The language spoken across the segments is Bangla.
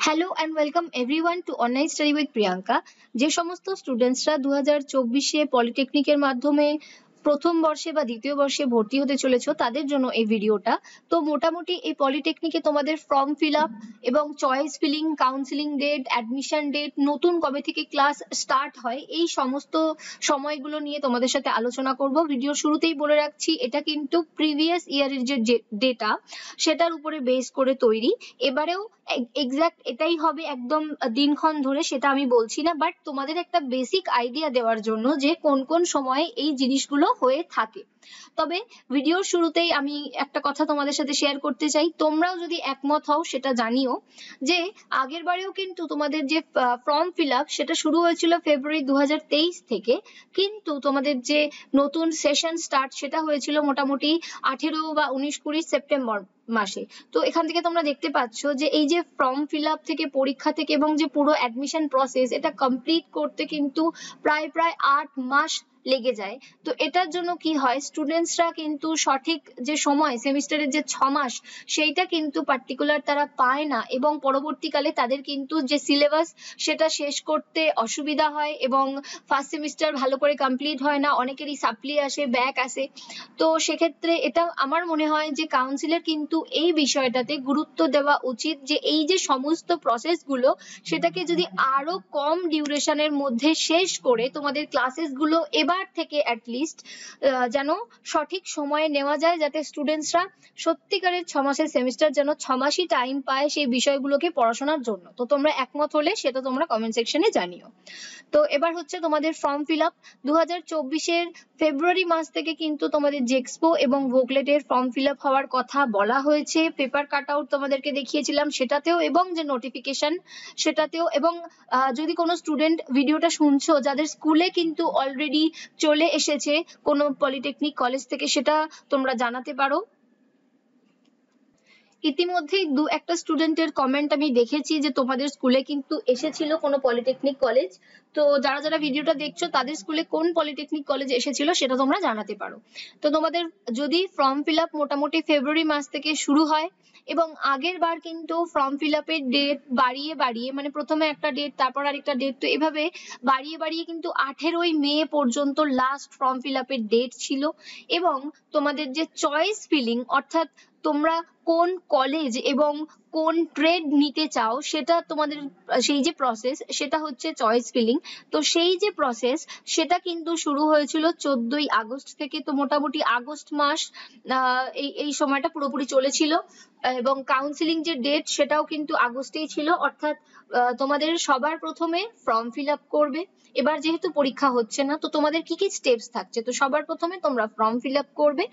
Hello and welcome everyone two online study with Priyanka. যে সমস্ত স্টুডেন্টসরা 2024-এ পলিটেকনিকের মাধ্যমে প্রথম বর্ষে বা দ্বিতীয় বর্ষে ভর্তি হতে চলেছো তাদের জন্য এই ভিডিওটা। তো মোটামুটি এই পলিটেকনিকে তোমাদের ফর্ম ফিল আপ এবং choice filling, counselling date, admission date, নতুন কবে থেকে ক্লাস স্টার্ট হয়, এই সমস্ত সময়গুলো নিয়ে তোমাদের সাথে আলোচনা করব। ভিডিওর শুরুতেই বলে রাখছি, এটা কিন্তু প্রিভিয়াস ইয়ারের যে ডেটা সেটার উপরে বেস করে তৈরি। এবারেও এক্সাক্ট এটাই হবে একদম দিনক্ষণ ধরে সেটা আমি বলছি না, বাট তোমাদের একটা বেসিক আইডিয়া দেওয়ার জন্য যে কোন কোন সময়ে এই জিনিসগুলো হয়ে থাকে। তবে ভিডিওর শুরুতেই আমি একটা কথা তোমাদের সাথে শেয়ার করতে চাই, তোমরাও যদি একমত হও সেটা জানিও যে আগের বারেও কিন্তু তোমাদের যে ফর্ম ফিল আপ সেটা শুরু হয়েছিল ফেব্রুয়ারি 2023 থেকে, কিন্তু তোমাদের যে নতুন সেশন স্টার্ট সেটা হয়েছিল মোটামুটি 18 বা 19-20 সেপ্টেম্বর মাসে। তো এখান থেকে তোমরা দেখতে পাচ্ছ যে এই যে ফর্ম ফিল আপ থেকে, পরীক্ষা থেকে এবং যে পুরো অ্যাডমিশন প্রসেস এটা কমপ্লিট করতে কিন্তু প্রায় 8 মাস লেগে যায়। তো এটার জন্য কি হয়, স্টুডেন্টসরা কিন্তু সঠিক যে সময় সেমিস্টারের যে 6 মাস সেইটা কিন্তু পার্টিকুলার তারা পায় না, এবং পরবর্তীকালে তাদের কিন্তু যে সিলেবাস সেটা শেষ করতে অসুবিধা হয় এবং ফার্স্ট সেমিস্টার ভালো করে কমপ্লিট হয় না, অনেকেরই সাপ্লি আসে, ব্যাক আসে। তো সেক্ষেত্রে এটা আমার মনে হয় যে কাউন্সিলের কিন্তু এই বিষয়টাতে গুরুত্ব দেওয়া উচিত যে এই যে সমস্ত প্রসেসগুলো সেটাকে যদি আরো কম ডিউরেশনের মধ্যে শেষ করে তোমাদের ক্লাসেসগুলো এবার থেকে অ্যাটলিস্ট যেন সঠিক সময়ে নেওয়া যায়, যাতে স্টুডেন্টসরা সত্যিকারের 6 মাসের সেমিস্টার যেন 6 মাসই টাইম পায় সেই বিষয়গুলোকে পড়াশোনার জন্য। তো তোমরা একমত হলে সেটা তোমরা কমেন্ট সেকশনে জানিও। তো এবার হচ্ছে তোমাদের ফর্ম ফিল আপ। 2024-এর ফেব্রুয়ারি মাস থেকে কিন্তু তোমাদের জেক্সপো এবং ভোকলেটের ফর্ম ফিল আপ হওয়ার কথা বলা হয়েছে। পেপার কাট আউট তোমাদেরকে দেখিয়েছিলাম সেটাতেও, এবং যে নোটিফিকেশন সেটাতেও। এবং যদি কোনো স্টুডেন্ট ভিডিওটা শুনছো যাদের স্কুলে কিন্তু অলরেডি চলে এসেছে কোনো পলিটেকনিক কলেজ থেকে, সেটা তোমরা জানাতে পারো। ইতিমধ্যেই দু একটা স্টুডেন্টের কমেন্ট আমি দেখেছি যে তোমাদের স্কুলে কিন্তু এসেছিল কোনো পলিটেকনিক কলেজ। তো যারা যারা ভিডিওটা দেখছো তাদের স্কুলে কোন পলিটেকনিক কলেজ এসেছিল সেটা তোমরা জানাতে পারো। তো তোমাদের যদি ফর্ম ফিল আপ মোটামুটি ফেব্রুয়ারি মাস থেকে শুরু হয়, এবং আগের বার কিন্তু ফর্ম ফিল আপের ডেট বাড়িয়ে বাড়িয়ে, মানে প্রথমে একটা ডেট তারপর আরেকটা ডেট, তো এভাবে বাড়িয়ে বাড়িয়ে কিন্তু 18ই মে পর্যন্ত লাস্ট ফর্ম ফিল আপের ডেট ছিল। এবং তোমাদের যে চয়েস ফিলিং, অর্থাৎ তোমরা কোন কলেজ এবং কোন ট্রেড নিতে চাও সেটা তোমাদের সেই যে প্রসেস সেটা হচ্ছে চয়েস ফিলিং। তো সেই যে প্রসেস সেটা কিন্তু শুরু হয়েছিল 14ই আগস্ট থেকে। তো মোটামুটি আগস্ট মাস এই এই সময়টা পুরোপুরি চলেছিল, এবং কাউন্সিলিং যে ডেট সেটাও কিন্তু আগস্টেই ছিল। অর্থাৎ তোমাদের সবার প্রথমে ফর্ম ফিল আপ করবে। এবার যেহেতু পরীক্ষা হচ্ছে না, তো তোমাদের কি কি স্টেপস থাকছে, তো সবার প্রথমে তোমরা ফর্ম ফিল আপ করবে,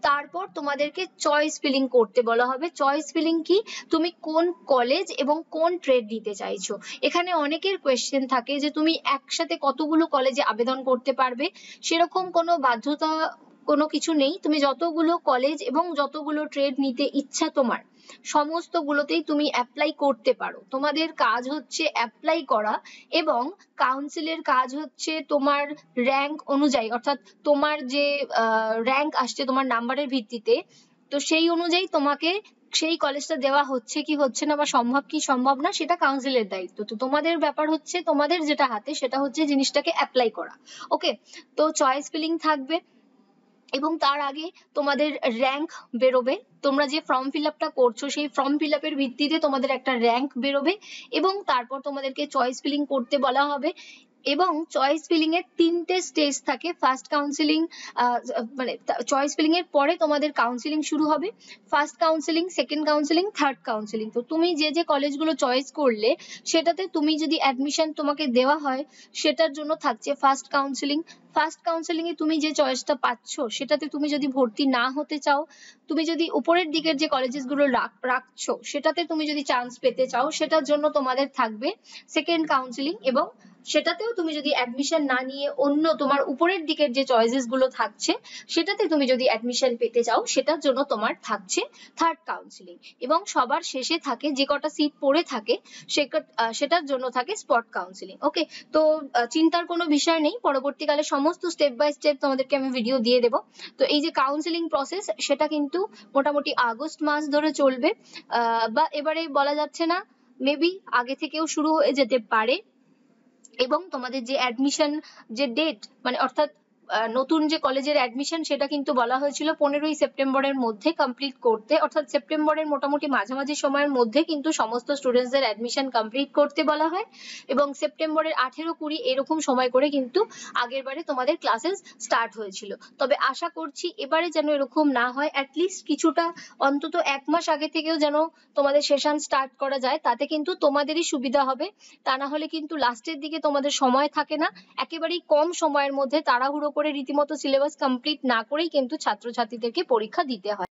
তারপর তোমাদেরকে চয়েস ফিলিং করতে বলা হবে। চয়েস ফিলিং কি, তুমি কোন কলেজ এবং কোন ট্রেড নিতে চাইছো। এখানে অনেকের কোয়েশ্চেন থাকে যে তুমি একসাথে কতগুলো কলেজে আবেদন করতে পারবে। সেরকম কোনো বাধ্যতা কোনো কিছু নেই, তুমি যতগুলো কলেজ এবং যতগুলো ট্রেড নিতে ইচ্ছা তোমার সমস্ত গুলোতেই তুমি অ্যাপ্লাই করতে পারো। তোমাদের কাজ হচ্ছে অ্যাপ্লাই করা, এবং কাউন্সিলের কাজ হচ্ছে তোমার র্যাঙ্ক অনুযায়ী, অর্থাৎ তোমার যে র্যাঙ্ক আসছে তোমার নাম্বারের ভিত্তিতে, তো সেই অনুযায়ী তোমাকে সেই কলেজটা দেওয়া হচ্ছে কি হচ্ছে না বা সম্ভব কি সম্ভব না সেটা কাউন্সিলের দায়িত্ব। তো তোমাদের ব্যাপার হচ্ছে, তোমাদের যেটা হাতে সেটা হচ্ছে জিনিসটাকে অ্যাপ্লাই করা। ওকে, তো চয়েস ফিলিং থাকবে, এবং তার আগে তোমাদের র্যাঙ্ক বেরোবে। তোমরা যে ফর্ম ফিল আপটা করছো সেই ফর্ম ফিল আপের ভিত্তিতে তোমাদের একটা র্যাঙ্ক বেরোবে, এবং তারপর তোমাদেরকে চয়েস ফিলিং করতে বলা হবে। এবং চয়েস ফিলিং এর 3টে স্টেজ থাকে। ফার্স্ট কাউন্সিলিং, মানে চয়েস ফিলিং এর পরে তোমাদের কাউন্সিলিং শুরু হবে। First counselling, second counselling, third counselling. তো তুমি যে যে কলেজগুলো চয়েস করলে সেটাতে তুমি যদি অ্যাডমিশন তোমাকে দেওয়া হয় সেটার জন্য থাকছে ফার্স্ট কাউন্সিলিং। ফার্স্ট কাউন্সিলিং এ তুমি যে চয়েসটা পাচ্ছ সেটাতে তুমি যদি ভর্তি না হতে চাও, তুমি যদি উপরের দিকের যে কলেজেস গুলো রাখছো সেটাতে তুমি যদি চান্স পেতে চাও, সেটার জন্য তোমাদের থাকবে সেকেন্ড কাউন্সিলিং। এবং সেটাতেও তুমি যদি অ্যাডমিশন না নিয়ে অন্য তোমার উপরের দিকের যে চয়েসেস গুলো থাকছে সেটাতে তুমি যদি অ্যাডমিশন পেতে চাও, সেটার জন্য তোমার থাকছে থার্ড কাউন্সিলিং। এবং সবার শেষে থাকে, যে কটা সিট পড়ে থাকে সেটার জন্য থাকে স্পট কাউন্সিলিং। ওকে, তো চিন্তার কোনো বিষয় নেই, পরবর্তীকালে সমস্ত স্টেপ বাই স্টেপ তোমাদেরকে আমি ভিডিও দিয়ে দেবো। তো এই যে কাউন্সিলিং প্রসেস সেটা কিন্তু মোটামুটি আগস্ট মাস ধরে চলবে, বা এবারে বলা যাচ্ছে না মেবি আগে থেকেও শুরু হয়ে যেতে পারে। এবং তোমাদের যে অ্যাডমিশন যে ডেট, মানে অর্থাৎ নতুন যে কলেজের অ্যাডমিশন, সেটা কিন্তু বলা হয়েছিল 15ই সেপ্টেম্বরের মধ্যে কমপ্লিট করতে, অর্থাৎ সেপ্টেম্বরের মোটামুটি মাঝামাঝি সময়ের মধ্যে কিন্তু সমস্ত স্টুডেন্টসদের অ্যাডমিশন কমপ্লিট করতে বলা হয়, এবং সেপ্টেম্বরের 18-20 এরকম সময় করে কিন্তু আগের বারে তোমাদের ক্লাসেস স্টার্ট হয়েছিল। তবে আশা করছি এবারে যেন এরকম না হয়, অ্যাটলিস্ট কিছুটা অন্তত 1 মাস আগে থেকেও যেন তোমাদের সেশন স্টার্ট করা যায়, তাতে কিন্তু তোমাদেরই সুবিধা হবে। তা না হলে কিন্তু লাস্টের দিকে তোমাদের সময় থাকে না, একেবারেই কম সময়ের মধ্যে তাড়াহুড়ো করে রীতিমতো সিলেবাস কমপ্লিট না করেই কিন্তু ছাত্রছাত্রীদেরকে পরীক্ষা দিতে হয়।